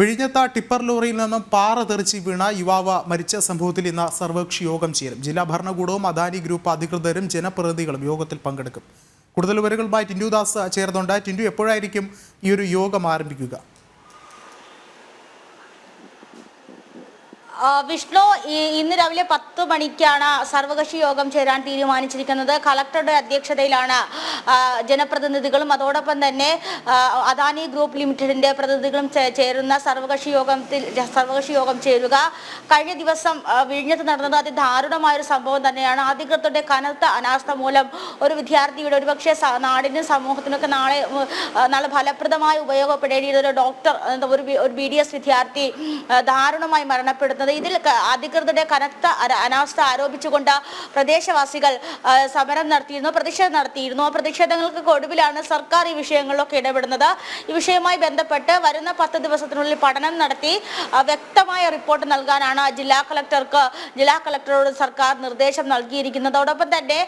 വിഴിഞ്ഞത്ത tipper ലോറിയിൽ നിന്നും പാറ തെറിച്ച് വീണ യുവാവ് മരിച്ച സംഭവത്തിൽ ഇന്ന് സർവകക്ഷി യോഗം ചേരും. ജില്ലാ ഭരണകൂടവും അദാനി ഗ്രൂപ്പ് അധികൃതരും ജനപ്രതിനിധികളും യോഗത്തിൽ പങ്കെടുക്കും. കൂടുതൽ വിവരങ്ങളുമായി ടിൻഡു ദാസ് ചേർന്നുണ്ട്. ടിൻഡു, എപ്പോഴായിരിക്കും ഈ ഒരു യോഗം ആരംഭിക്കുക? വിഷ്ണു, ഇന്ന് രാവിലെ 10 മണിക്കാണ് സർവകക്ഷി യോഗം ചേരാൻ തീരുമാനിച്ചിരിക്കുന്നത്. കളക്ടറുടെ അധ്യക്ഷതയിലാണ് ജനപ്രതിനിധികളും അതോടൊപ്പം തന്നെ അദാനി ഗ്രൂപ്പ് ലിമിറ്റഡിന്റെ പ്രതിനിധികളും ചേരുന്ന സർവകക്ഷി യോഗം ചേരുക. കഴിഞ്ഞ ദിവസം വിഴിഞ്ഞത്ത് നടന്നത് അതിദാരുണമായൊരു സംഭവം തന്നെയാണ്. അധികൃതരുടെ കനത്ത അനാസ്ഥ മൂലം ഒരു വിദ്യാർത്ഥിയുടെ, ഒരുപക്ഷെ നാടിനും സമൂഹത്തിനൊക്കെ നാളെ ഫലപ്രദമായി ഉപയോഗപ്പെടേണ്ടിയ ഒരു ഡോക്ടർ, ഒരു BDS വിദ്യാർത്ഥി ദാരുണമായി മരണപ്പെടുന്നത്. ഇതിൽ അധികൃതരുടെ കനത്ത അനാസ്ഥ ആരോപിച്ചുകൊണ്ട് പ്രദേശവാസികൾ സമരം നടത്തിയിരുന്നു, പ്രതിഷേധം നടത്തിയിരുന്നു. ആ പ്രതിഷേധങ്ങൾക്ക് ഒടുവിലാണ് സർക്കാർ ഈ വിഷയങ്ങളിലൊക്കെ ഇടപെടുന്നത്. ഈ വിഷയവുമായി ബന്ധപ്പെട്ട് വരുന്ന 10 ദിവസത്തിനുള്ളിൽ പഠനം നടത്തി വ്യക്തമായ റിപ്പോർട്ട് നൽകാനാണ് ജില്ലാ കളക്ടറോട് സർക്കാർ നിർദ്ദേശം നൽകിയിരിക്കുന്നത്. അതോടൊപ്പം തന്നെ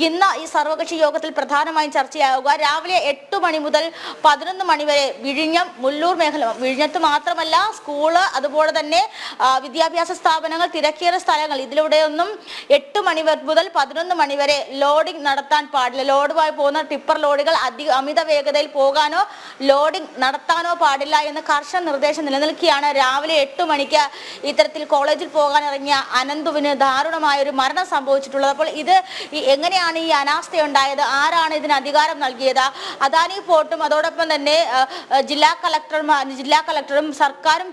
ഇന്ന് ഈ സർവകക്ഷി യോഗത്തിൽ പ്രധാനമായും ചർച്ചയാവുക രാവിലെ 8 മണി മുതൽ 11 മണി വരെ വിഴിഞ്ഞം, മുല്ലൂർ മേഖല, വിഴിഞ്ഞത്ത് മാത്രമല്ല സ്കൂള്, അതുപോലെ തന്നെ വിദ്യാഭ്യാസ സ്ഥാപനങ്ങൾ, തിരക്കേറിയ സ്ഥലങ്ങൾ, ഇതിലൂടെയൊന്നും 8 മണി മുതൽ 11 മണി വരെ ലോഡിംഗ് നടത്താൻ പാടില്ല. ലോഡുമായി പോകുന്ന ടിപ്പർ ലോറികൾ അമിത വേഗതയിൽ പോകാനോ ലോഡിംഗ് നടത്താനോ പാടില്ല എന്ന് കർശന നിർദ്ദേശം നിലനിൽക്കുകയാണ്. രാവിലെ 8 മണിക്ക് ഇത്തരത്തിൽ കോളേജിൽ പോകാൻ ഇറങ്ങിയ അനന്തുവിന് ദാരുണമായ ഒരു മരണം സംഭവിച്ചിട്ടുള്ളത്. അപ്പോൾ ഇത് എങ്ങനെയാണ് ഈ അനാസ്ഥയുണ്ടായത്? ആരാണ് ഇതിന് അധികാരം നൽകിയത്? അദാനി പോർട്ടും അതോടൊപ്പം തന്നെ ജില്ലാ കളക്ടറും സർക്കാരും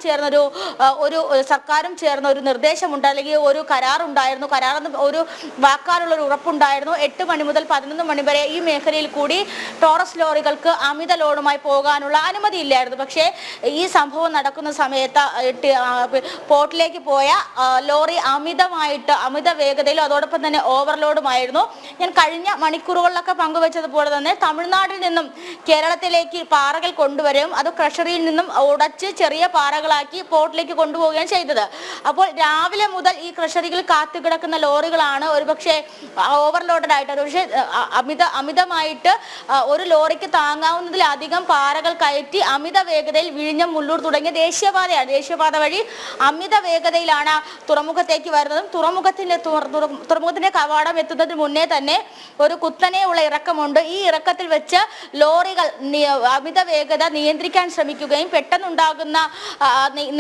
ചേർന്ന ഒരു നിർദ്ദേശമുണ്ട്, അല്ലെങ്കിൽ ഒരു കരാറുണ്ടായിരുന്നു. ഒരു വാക്കാനുള്ള ഒരു ഉറപ്പുണ്ടായിരുന്നു. 8 മണി മുതൽ 11 മണി വരെ ഈ മേഖലയിൽ കൂടി ടോറസ് ലോറികൾക്ക് അമിത ലോഡുമായി പോകാനുള്ള അനുമതിയില്ലായിരുന്നു. പക്ഷേ ഈ സംഭവം നടക്കുന്ന സമയത്ത് പോർട്ടിലേക്ക് പോയ ലോറി അമിത വേഗതയിലും അതോടൊപ്പം തന്നെ ഓവർലോഡുമായിരുന്നു. ഞാൻ കഴിഞ്ഞ മണിക്കൂറുകളിലൊക്കെ പങ്കുവച്ചതുപോലെ തന്നെ തമിഴ്നാട്ടിൽ നിന്നും കേരളത്തിലേക്ക് പാറകൾ കൊണ്ടുവരും, അത് ക്രഷറിയിൽ നിന്നും ഉടച്ച് ചെറിയ പാറകളാക്കി പോർട്ടിലേക്ക് കൊണ്ടുപോവുകയാണ് ചെയ്തത്. അപ്പോൾ രാവിലെ മുതൽ ഈ ക്രഷറികൾ കാത്തുകിടക്കുന്ന ലോറികളാണ് ഒരുപക്ഷെ ഓവർലോഡഡ് ആയിട്ട്, ഒരുപക്ഷെ അമിതമായിട്ട് ഒരു ലോറിക്ക് താങ്ങാവുന്നതിലധികം പാറകൾ കയറ്റി അമിത വേഗതയിൽ വിഴിഞ്ഞം, മുല്ലൂർ തുടങ്ങിയ ദേശീയപാത വഴി അമിത വേഗതയിലാണ് തുറമുഖത്തേക്ക് വരുന്നതും. തുറമുഖത്തിന്റെ കവാടം എത്തുന്നതിന് മുന്നേ തന്നെ ഒരു കുത്തനെയുള്ള ഇറക്കമുണ്ട്. ഈ ഇറക്കത്തിൽ വെച്ച് ലോറികൾ അമിത വേഗത നിയന്ത്രിക്കാൻ ശ്രമിക്കുകയും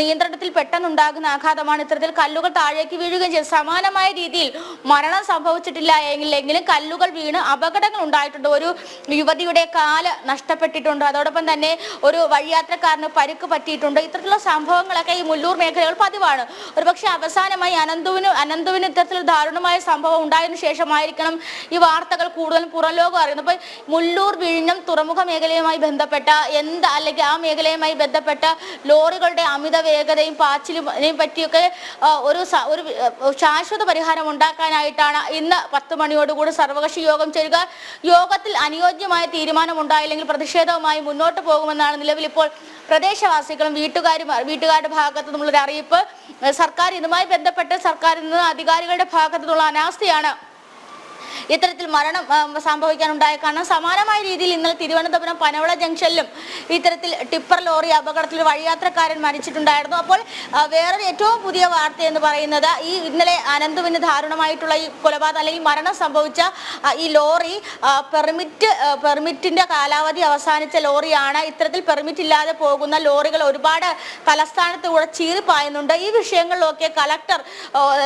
നിയന്ത്രണത്തിൽ പെട്ടെന്നുണ്ടാകുന്ന ആഘാതമാണ് ഇത്തരത്തിൽ കല്ലുകൾ താഴേക്ക് വീഴുകയും ചെയ്തു. സമാനമായ രീതിയിൽ മരണം സംഭവിച്ചിട്ടില്ല എങ്കിലും കല്ലുകൾ വീണ് അപകടങ്ങൾ ഉണ്ടായിട്ടുണ്ട്. ഒരു യുവതിയുടെ കാല് നഷ്ടപ്പെട്ടിട്ടുണ്ട്, അതോടൊപ്പം തന്നെ ഒരു വഴിയാത്രക്കാരന് പരിക്ക് പറ്റിയിട്ടുണ്ട്. ഇത്തരത്തിലുള്ള സംഭവങ്ങളൊക്കെ ഈ മുല്ലൂർ മേഖലകൾ പതിവാണ്. ഒരുപക്ഷെ അവസാനമായി അനന്തുവിന് ഇത്തരത്തിൽ ദാരുണമായ സംഭവം ഉണ്ടായതിനു ശേഷമായിരിക്കണം ഈ വാർത്തകൾ കൂടുതലും പുറം ലോകം അറിയുന്നത്. അപ്പൊ മുല്ലൂർ, വിഴിഞ്ഞം തുറമുഖ മേഖലയുമായി ബന്ധപ്പെട്ട അല്ലെങ്കിൽ ആ മേഖലയുമായി ബന്ധപ്പെട്ട ലോറികളുടെ അമിത വേഗതയും പാച്ചിലിനെയും പറ്റിയൊക്കെ ഒരു ശാശ്വത പരിഹാരം ഉണ്ടാക്കാനായിട്ടാണ് ഇന്ന് 10 മണിയോടുകൂടി സർവകക്ഷി യോഗം ചേരുക. യോഗത്തിൽ അനുയോജ്യമായ തീരുമാനം ഉണ്ടായില്ലെങ്കിൽ പ്രതിഷേധവുമായി മുന്നോട്ട് പോകുമെന്നാണ് നിലവിൽ ഇപ്പോൾ പ്രദേശവാസികളും വീട്ടുകാരുടെ ഭാഗത്തു നിന്നുള്ളൊരു അറിയിപ്പ്. ഇതുമായി ബന്ധപ്പെട്ട് സർക്കാരിൽ നിന്ന് അധികാരികളുടെ ഭാഗത്തു നിന്നുള്ള അനാസ്ഥയാണ് ഇത്തരത്തിൽ മരണം സംഭവിക്കാനുണ്ടായ കാരണം. സമാനമായ രീതിയിൽ ഇന്നലെ തിരുവനന്തപുരം പനവള ജംഗ്ഷനിലും ഇത്തരത്തിൽ ടിപ്പർ ലോറി അപകടത്തിൽ വഴിയാത്രക്കാരൻ മരിച്ചിട്ടുണ്ടായിരുന്നു. അപ്പോൾ വേറൊരു ഏറ്റവും പുതിയ വാർത്ത എന്ന് പറയുന്നത് ഇന്നലെ അനന്തുവിന് ദാരുണമായിട്ടുള്ള ഈ കൊലപാതകം അല്ലെങ്കിൽ മരണം സംഭവിച്ച ഈ ലോറി പെർമിറ്റിന്റെ കാലാവധി അവസാനിച്ച ലോറിയാണ്. ഇത്തരത്തിൽ പെർമിറ്റ് ഇല്ലാതെ പോകുന്ന ലോറികൾ ഒരുപാട് തലസ്ഥാനത്തൂടെ ചീറിപ്പായുന്നുണ്ട്. ഈ വിഷയങ്ങളിലൊക്കെ കളക്ടർ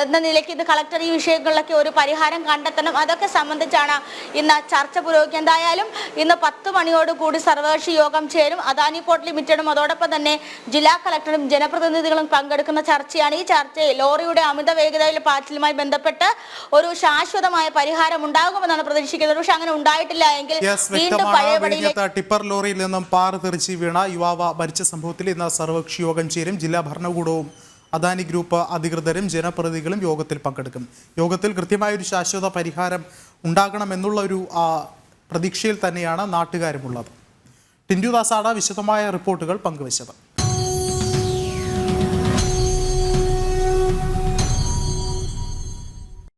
എന്ന നിലയ്ക്ക് കളക്ടർ ഈ വിഷയങ്ങളിലൊക്കെ ഒരു പരിഹാരം കണ്ടെത്തണം. അതൊക്കെ സംബന്ധിച്ചാണ് ഇന്ന് ചർച്ച പുരോഗമിക്കുന്നത്. എന്തായാലും ഇന്ന് 10 മണിയോടുകൂടി സർവകക്ഷി യോഗം ചേരും. അദാനി പോർട്ട് ലിമിറ്റഡും അതോടൊപ്പം തന്നെ ജില്ലാ കളക്ടറും ജനപ്രതിനിധികളും പങ്കെടുക്കുന്ന ചർച്ചയാണ്. ഈ ചർച്ചയിൽ ലോറിയുടെ അമിത വേഗതയിലെ പാച്ചിലുമായി ബന്ധപ്പെട്ട് ഒരു ശാശ്വതമായ പരിഹാരം ഉണ്ടാകുമെന്നാണ് പ്രതീക്ഷിക്കുന്നത്. പക്ഷെ അങ്ങനെ ഉണ്ടായിട്ടില്ല എങ്കിൽ വീണ്ടും പഴയപടിയിലേക്ക്. ടിപ്പർ ലോറിയിൽ നിന്നും പാറ തെറിച്ച് വീണ യുവാവ് മരിച്ച സംഭവത്തിൽ ഇന്ന് സർവകക്ഷി യോഗം ചേരും. ജില്ലാ ഭരണകൂടവും അദാനി ഗ്രൂപ്പ് അധികൃതരും ജനപ്രതിനിധികളും യോഗത്തിൽ പങ്കെടുക്കും. യോഗത്തിൽ കൃത്യമായൊരു ശാശ്വത പരിഹാരം ഉണ്ടാകണമെന്നുള്ള ഒരു പ്രതീക്ഷയിൽ തന്നെയാണ് നാട്ടുകാരുമുള്ളത്. ടിൻഡു ദാസാണ് വിശദമായ റിപ്പോർട്ടുകൾ പങ്കുവച്ചത്.